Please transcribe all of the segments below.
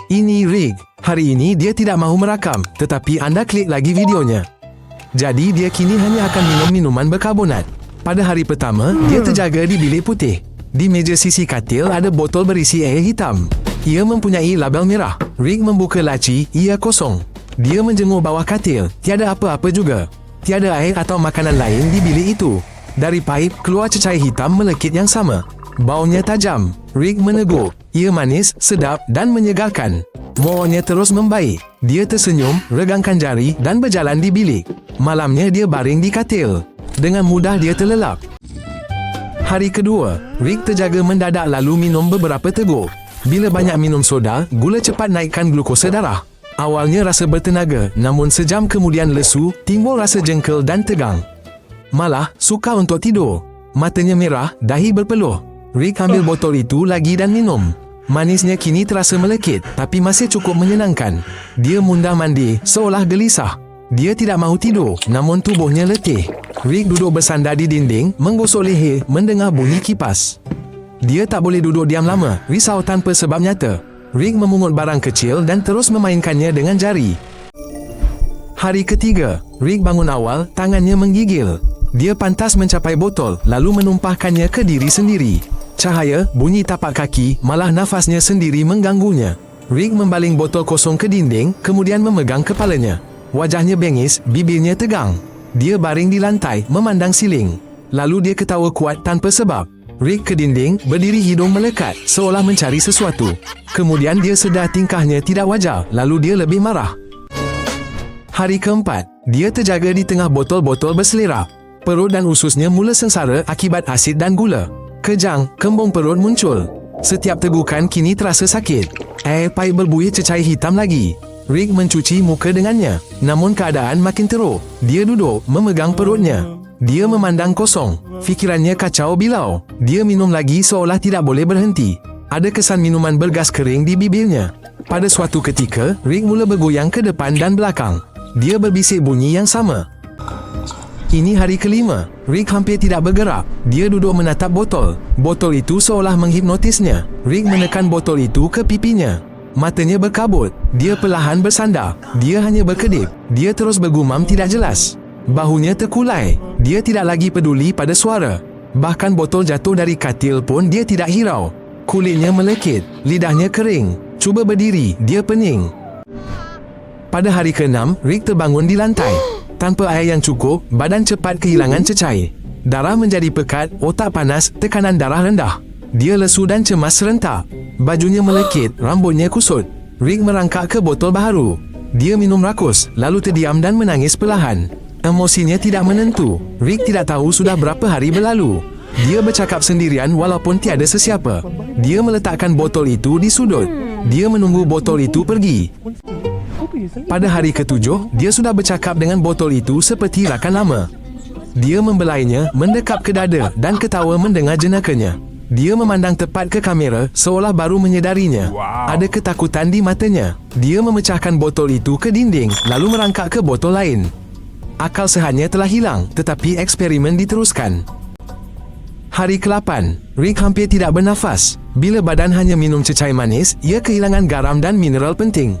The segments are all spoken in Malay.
Ini Rick. Hari ini dia tidak mahu merakam, tetapi anda klik lagi videonya. Jadi dia kini hanya akan minum minuman berkarbonat. Pada hari pertama, dia terjaga di bilik putih. Di meja sisi katil ada botol berisi air hitam. Ia mempunyai label merah. Rick membuka laci, ia kosong. Dia menjenguk bawah katil, tiada apa-apa juga. Tiada air atau makanan lain di bilik itu. Dari paip, keluar cecair hitam melekit yang sama. Baunya tajam. Rick menegur. Ia manis, sedap dan menyegarkan. Moodnya terus membaik. Dia tersenyum, regangkan jari dan berjalan di bilik. Malamnya dia baring di katil. Dengan mudah dia terlelap. Hari kedua, Rick terjaga mendadak lalu minum beberapa teguk. Bila banyak minum soda, gula cepat naikkan glukosa darah. Awalnya rasa bertenaga, namun sejam kemudian lesu, timbul rasa jengkel dan tegang. Malah, sukar untuk tidur. Matanya merah, dahi berpeluh. Rick ambil botol itu lagi dan minum. Manisnya kini terasa melekit, tapi masih cukup menyenangkan. Dia mundar mandir, seolah gelisah. Dia tidak mahu tidur, namun tubuhnya letih. Rick duduk bersandar di dinding, menggosok leher, mendengar bunyi kipas. Dia tak boleh duduk diam lama, risau tanpa sebab nyata. Rick memungut barang kecil dan terus memainkannya dengan jari. Hari ketiga, Rick bangun awal, tangannya menggigil. Dia pantas mencapai botol, lalu menumpahkannya ke diri sendiri. Cahaya, bunyi tapak kaki, malah nafasnya sendiri mengganggunya. Rick membaling botol kosong ke dinding, kemudian memegang kepalanya. Wajahnya bengis, bibirnya tegang. Dia baring di lantai, memandang siling. Lalu dia ketawa kuat tanpa sebab. Rick ke dinding, berdiri hidung melekat, seolah mencari sesuatu. Kemudian dia sedar tingkahnya tidak wajar, lalu dia lebih marah. Hari keempat, dia terjaga di tengah botol-botol berselerap. Perut dan ususnya mula sengsara akibat asid dan gula. Kejang, kembung perut muncul. Setiap tegukan kini terasa sakit. Air paip berbuih cecair hitam lagi. Rick mencuci muka dengannya. Namun keadaan makin teruk. Dia duduk, memegang perutnya. Dia memandang kosong. Fikirannya kacau bilau. Dia minum lagi seolah tidak boleh berhenti. Ada kesan minuman bergas kering di bibirnya. Pada suatu ketika, Rick mula bergoyang ke depan dan belakang. Dia berbisik bunyi yang sama. Ini hari kelima. Rick hampir tidak bergerak. Dia duduk menatap botol. Botol itu seolah menghipnotisnya. Rick menekan botol itu ke pipinya. Matanya berkabut. Dia perlahan bersandar. Dia hanya berkedip. Dia terus bergumam tidak jelas. Bahunya terkulai. Dia tidak lagi peduli pada suara. Bahkan botol jatuh dari katil pun dia tidak hirau. Kulitnya melekit. Lidahnya kering. Cuba berdiri. Dia pening. Pada hari ke-6, Rick terbangun di lantai. Tanpa air yang cukup, badan cepat kehilangan cecair. Darah menjadi pekat, otak panas, tekanan darah rendah. Dia lesu dan cemas serentak. Bajunya melekit, rambutnya kusut. Rick merangkak ke botol baharu. Dia minum rakus, lalu terdiam dan menangis perlahan. Emosinya tidak menentu. Rick tidak tahu sudah berapa hari berlalu. Dia bercakap sendirian walaupun tiada sesiapa. Dia meletakkan botol itu di sudut. Dia menunggu botol itu pergi. Pada hari ke-7, dia sudah bercakap dengan botol itu seperti rakan lama. Dia membelainya, mendekap ke dada dan ketawa mendengar jenakanya. Dia memandang tepat ke kamera seolah baru menyedarinya. Ada ketakutan di matanya. Dia memecahkan botol itu ke dinding lalu merangkak ke botol lain. Akal sehatnya telah hilang, tetapi eksperimen diteruskan. Hari ke-8, Rick hampir tidak bernafas. Bila badan hanya minum cecair manis, ia kehilangan garam dan mineral penting.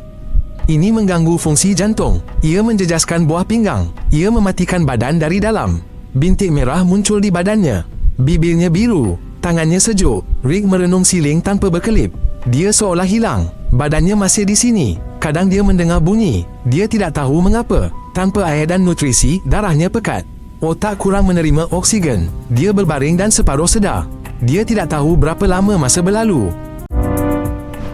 Ini mengganggu fungsi jantung. Ia menjejaskan buah pinggang. Ia mematikan badan dari dalam. Bintik merah muncul di badannya. Bibirnya biru. Tangannya sejuk. Rick merenung siling tanpa berkelip. Dia seolah hilang. Badannya masih di sini. Kadang dia mendengar bunyi. Dia tidak tahu mengapa. Tanpa air dan nutrisi, darahnya pekat. Otak kurang menerima oksigen. Dia berbaring dan separuh sedar. Dia tidak tahu berapa lama masa berlalu.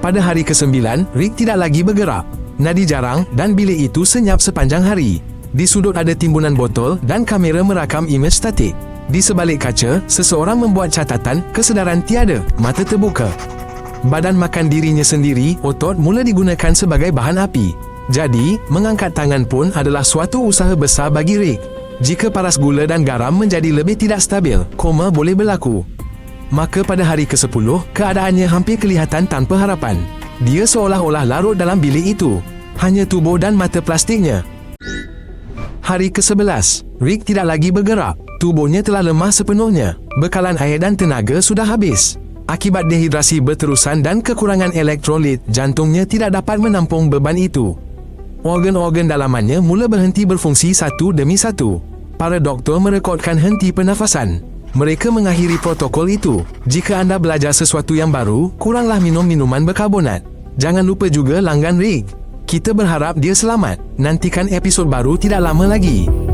Pada hari ke-9, Rick tidak lagi bergerak. Nadi jarang dan bilik itu senyap sepanjang hari. Di sudut ada timbunan botol dan kamera merakam imej statik. Di sebalik kaca, seseorang membuat catatan, kesedaran tiada, mata terbuka. Badan makan dirinya sendiri, otot mula digunakan sebagai bahan api. Jadi, mengangkat tangan pun adalah suatu usaha besar bagi Rick. Jika paras gula dan garam menjadi lebih tidak stabil, koma boleh berlaku. Maka pada hari ke-10, keadaannya hampir kelihatan tanpa harapan. Dia seolah-olah larut dalam bilik itu. Hanya tubuh dan mata plastiknya. Hari ke-11, Rick tidak lagi bergerak. Tubuhnya telah lemah sepenuhnya. Bekalan air dan tenaga sudah habis. Akibat dehidrasi berterusan dan kekurangan elektrolit, jantungnya tidak dapat menampung beban itu. Organ-organ dalamannya mula berhenti berfungsi satu demi satu. Para doktor merekodkan henti pernafasan. Mereka mengakhiri protokol itu. Jika anda belajar sesuatu yang baru, kuranglah minum minuman berkarbonat. Jangan lupa juga langgan Rig. Kita berharap dia selamat. Nantikan episod baru tidak lama lagi.